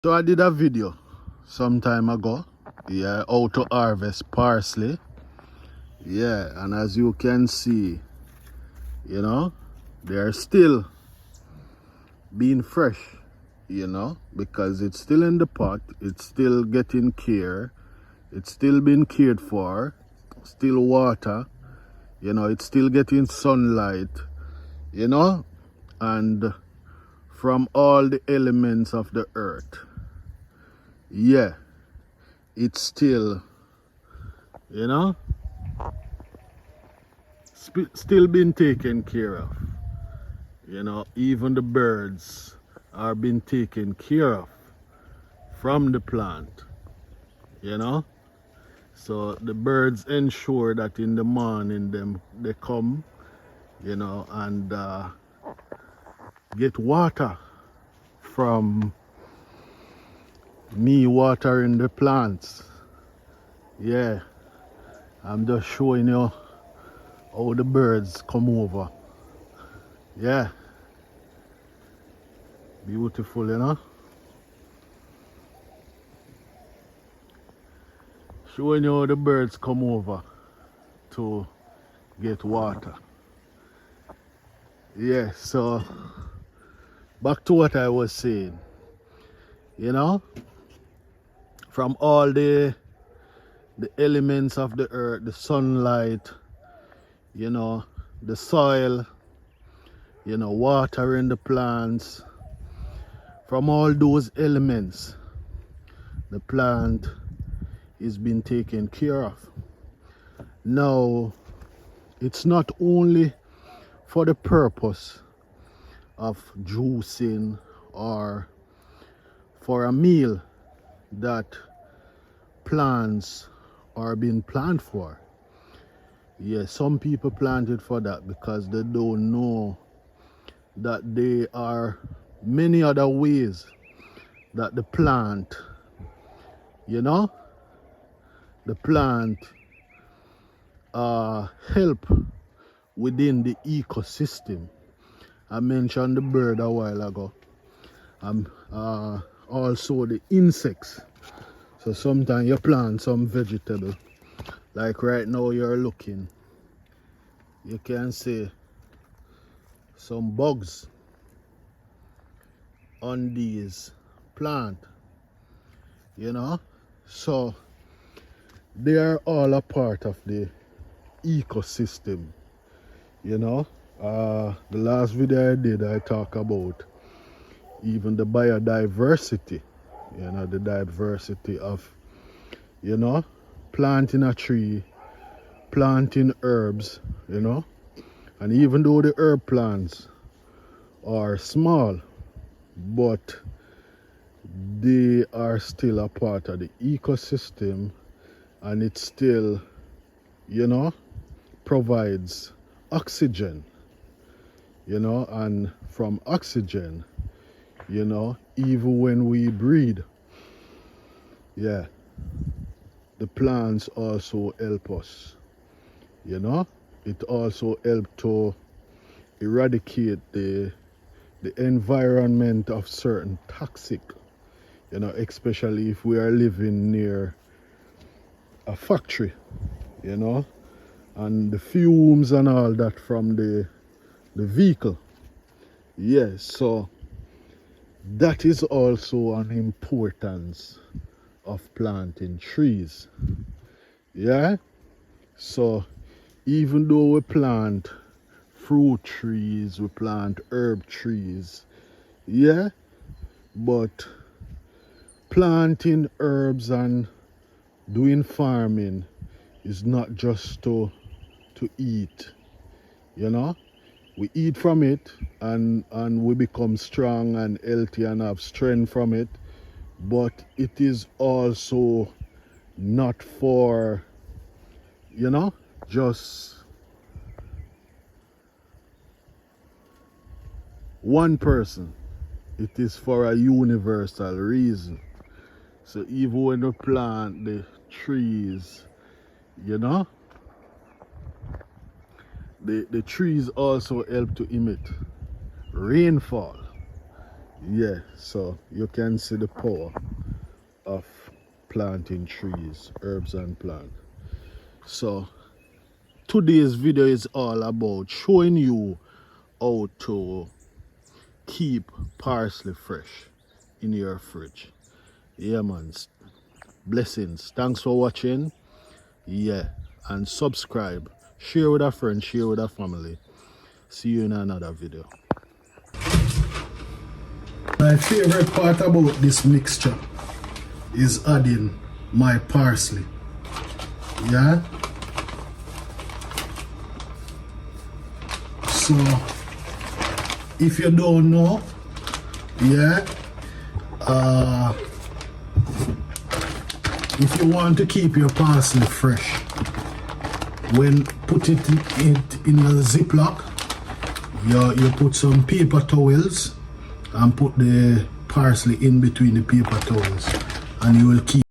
So I did a video some time ago, yeah, how to harvest parsley. Yeah, and as you can see, they're still being fresh, because it's still in the pot, it's still getting care, it's still being cared for, still water, it's still getting sunlight, and from all the elements of the earth. Yeah, it's still, you know, still being taken care of. Even the birds are being taken care of from the plant, you know. So the birds ensure that in the morning they come, and get water from me watering the plants. Yeah, I'm just showing you how the birds come over. Yeah, beautiful, showing you how the birds come over to get water. Yeah, so back to what I was saying, from all the elements of the earth, the sunlight, the soil, watering the plants, from all those elements, the plant is being taken care of. Now, it's not only for the purpose of juicing or for a meal that plants are being planted for. Yeah, some people plant it for that because they don't know that there are many other ways that the plant, the plant help within the ecosystem. I mentioned the bird a while ago. Also the insects. So sometimes you plant some vegetable. Like right now you're looking. You can see some bugs on these plants. So they are all a part of the ecosystem. The last video I did, I talk about even the biodiversity, the diversity of, planting a tree, planting herbs, and even though the herb plants are small, but they are still a part of the ecosystem, and it still, provides oxygen, and from oxygen, even when we breathe, yeah, the plants also help us, it also helps to eradicate the environment of certain toxic, especially if we are living near a factory, and the fumes and all that from the vehicle. Yes, so that is also an importance of planting trees. Yeah, so even though we plant fruit trees, we plant herb trees, yeah, but planting herbs and doing farming is not just to eat, we eat from it and we become strong and healthy and have strength from it, but it is also not for, just one person. It is for a universal reason. So even when we plant the trees, the trees also help to emit rainfall. Yeah, so you can see the power of planting trees, herbs and plants. So today's video is all about showing you how to keep parsley fresh in your fridge. Yeah man, blessings. Thanks for watching. Yeah, and subscribe, share with a friend, share with a family. See you in another video. My favorite part about this mixture is adding my parsley. Yeah, so if you don't know, yeah, if you want to keep your parsley fresh, when put it in a ziplock, you put some paper towels and put the parsley in between the paper towels, and you will keep